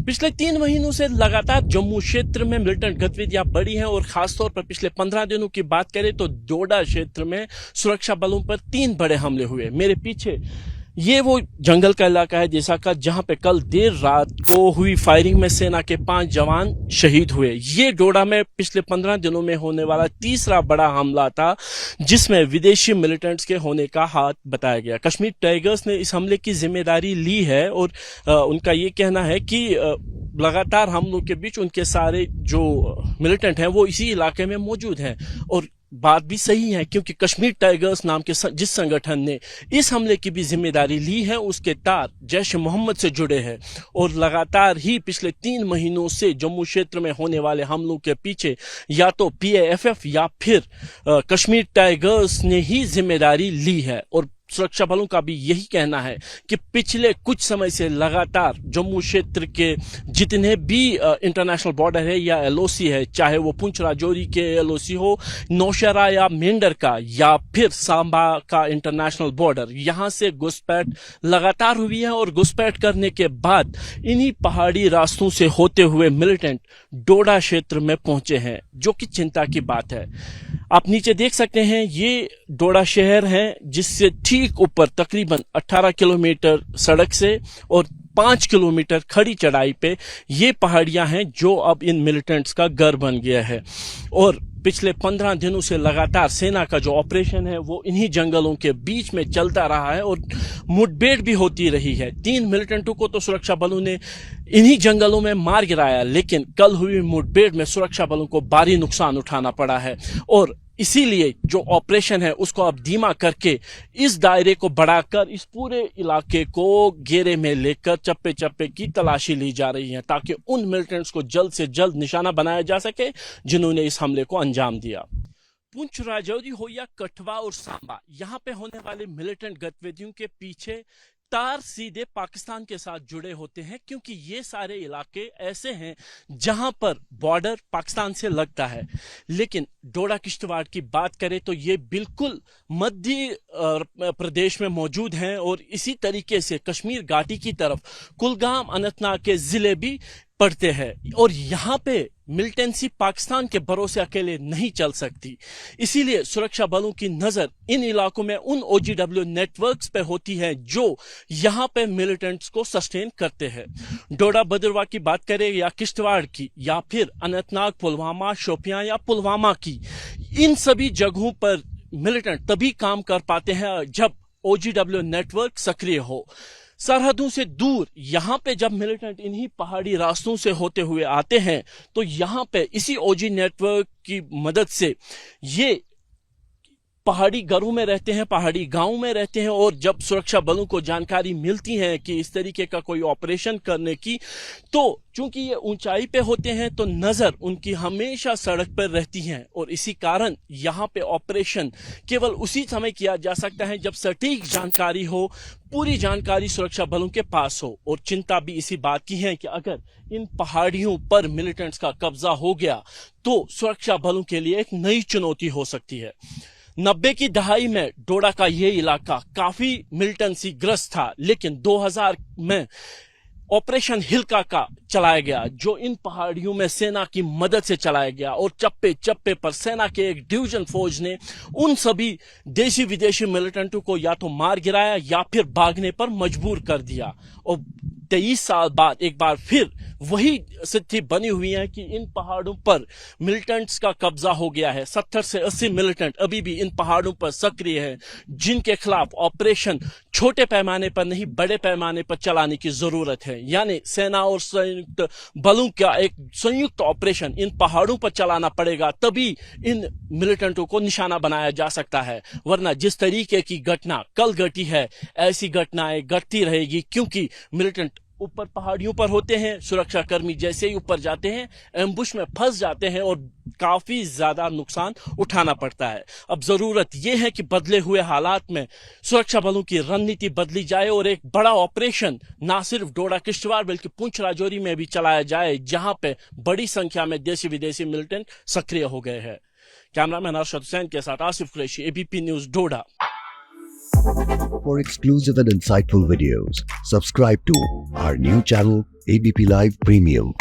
पिछले 3 महीनों से लगातार जम्मू क्षेत्र में मिलिटेंट गतिविधियां बढ़ी हैं और खासतौर पर पिछले 15 दिनों की बात करें तो डोडा क्षेत्र में सुरक्षा बलों पर 3 बड़े हमले हुए। मेरे पीछे ये वो जंगल का इलाका है जैसा का जहां पे कल देर रात को हुई फायरिंग में सेना के 5 जवान शहीद हुए। ये डोडा में पिछले 15 दिनों में होने वाला तीसरा बड़ा हमला था जिसमें विदेशी मिलिटेंट्स के होने का हाथ बताया गया। कश्मीर टाइगर्स ने इस हमले की जिम्मेदारी ली है और उनका ये कहना है कि लगातार हमलों के बीच उनके सारे जो मिलिटेंट हैं वो इसी इलाके में मौजूद हैं। और बात भी सही है क्योंकि कश्मीर टाइगर्स नाम के जिस संगठन ने इस हमले की भी जिम्मेदारी ली है उसके तार जैश मोहम्मद से जुड़े हैं और लगातार ही पिछले 3 महीनों से जम्मू क्षेत्र में होने वाले हमलों के पीछे या तो PAFF या फिर कश्मीर टाइगर्स ने ही जिम्मेदारी ली है। और सुरक्षा बलों का भी यही कहना है कि पिछले कुछ समय से लगातार जम्मू क्षेत्र के जितने भी इंटरनेशनल बॉर्डर है या LOC है, चाहे वो पुंछ राजौरी के LOC हो, नौशहरा या मेंढर का या फिर सांबा का इंटरनेशनल बॉर्डर, यहां से घुसपैठ लगातार हुई है। और घुसपैठ करने के बाद इन्हीं पहाड़ी रास्तों से होते हुए मिलिटेंट डोडा क्षेत्र में पहुंचे हैं, जो कि चिंता की बात है। आप नीचे देख सकते हैं ये डोडा शहर है जिससे ठीक ऊपर तकरीबन 18 किलोमीटर सड़क से और 5 किलोमीटर खड़ी चढ़ाई पे ये पहाड़ियां हैं जो अब इन मिलिटेंट्स का घर बन गया है। और पिछले 15 दिनों से लगातार सेना का जो ऑपरेशन है वो इन्हीं जंगलों के बीच में चलता रहा है और मुठभेड़ भी होती रही है। 3 मिलिटेंटों को तो सुरक्षा बलों ने इन्हीं जंगलों में मार गिराया, लेकिन कल हुई मुठभेड़ में सुरक्षा बलों को भारी नुकसान उठाना पड़ा है। और इसीलिए जो ऑपरेशन है उसको अब धीमा करके इस दायरे को बढ़ाकर इस पूरे इलाके को घेरे में लेकर चप्पे चप्पे की तलाशी ली जा रही है ताकि उन मिलिटेंट्स को जल्द से जल्द निशाना बनाया जा सके जिन्होंने इस हमले को अंजाम दिया। पुंछ राजौरी हो या कठवा और सांबा, यहाँ पे होने वाले मिलिटेंट गतिविधियों के पीछे तार सीधे पाकिस्तान के साथ जुड़े होते हैं क्योंकि ये सारे इलाके ऐसे हैं जहां पर बॉर्डर पाकिस्तान से लगता है। लेकिन डोडा किश्तवाड़ की बात करें तो ये बिल्कुल मध्य प्रदेश में मौजूद हैं और इसी तरीके से कश्मीर घाटी की तरफ कुलगाम अनंतनाग के जिले भी पड़ते हैं। और यहाँ पे मिलिटेंसी पाकिस्तान के भरोसे अकेले नहीं चल सकती, इसीलिए सुरक्षा बलों की नजर इन इलाकों में उन OGW नेटवर्क्स पे होती है जो यहाँ पे मिलिटेंट्स को सस्टेन करते हैं। डोडा भद्रवाह की बात करें या किश्तवाड़ की या फिर अनंतनाग, पुलवामा, शोपियां या पुलवामा की, इन सभी जगहों पर मिलिटेंट तभी काम कर पाते हैं जब OGW नेटवर्क सक्रिय हो। सरहदों से दूर यहां पे जब मिलिटेंट इन्हीं पहाड़ी रास्तों से होते हुए आते हैं तो यहां पे इसी OG नेटवर्क की मदद से ये पहाड़ी घरों में रहते हैं, पहाड़ी गांवों में रहते हैं। और जब सुरक्षा बलों को जानकारी मिलती है कि इस तरीके का कोई ऑपरेशन करने की, तो चूंकि ये ऊंचाई पे होते हैं तो नजर उनकी हमेशा सड़क पर रहती है और इसी कारण यहाँ पे ऑपरेशन केवल उसी समय किया जा सकता है जब सटीक जानकारी हो, पूरी जानकारी सुरक्षा बलों के पास हो। और चिंता भी इसी बात की है कि अगर इन पहाड़ियों पर मिलिटेंट्स का कब्जा हो गया तो सुरक्षा बलों के लिए एक नई चुनौती हो सकती है। 90 की दहाई में डोडा का ये इलाका काफी मिलिटेंसी ग्रस्त था, लेकिन 2000 में ऑपरेशन हिलका का चलाया गया जो इन पहाड़ियों में सेना की मदद से चलाया गया और चप्पे चप्पे पर सेना के एक डिवीजन फौज ने उन सभी देशी विदेशी मिलिटेंटों को या तो मार गिराया या फिर भागने पर मजबूर कर दिया। और 23 साल बाद एक बार फिर वही स्थिति बनी हुई है कि इन पहाड़ों पर मिलिटेंट्स का कब्जा हो गया है। 70 से 80 मिलिटेंट अभी भी इन पहाड़ों पर सक्रिय हैं जिनके खिलाफ ऑपरेशन छोटे पैमाने पर नहीं बड़े पैमाने पर चलाने की जरूरत है। यानी सेना और संयुक्त बलों का एक संयुक्त ऑपरेशन इन पहाड़ों पर चलाना पड़ेगा, तभी इन मिलिटेंटों को निशाना बनाया जा सकता है। वरना जिस तरीके की घटना कल घटी है ऐसी घटनाएं घटती रहेगी क्योंकि मिलिटेंट ऊपर पहाड़ियों पर होते हैं, सुरक्षा कर्मी जैसे ही ऊपर जाते हैं एम्बुश में फंस जाते हैं और काफी ज्यादा नुकसान उठाना पड़ता है। अब जरूरत यह है कि बदले हुए हालात में सुरक्षा बलों की रणनीति बदली जाए और एक बड़ा ऑपरेशन ना सिर्फ डोडा किश्तवाड़ बल्कि पुंछ राजौरी में भी चलाया जाए जहां पे बड़ी संख्या में देशी विदेशी मिलिटेंट सक्रिय हो गए हैं। कैमरामैन अरशद हुसैन के साथ Asif Qureshi, ABP news Doda. For exclusive and insightful videos, subscribe to our new channel ABP Live Premium.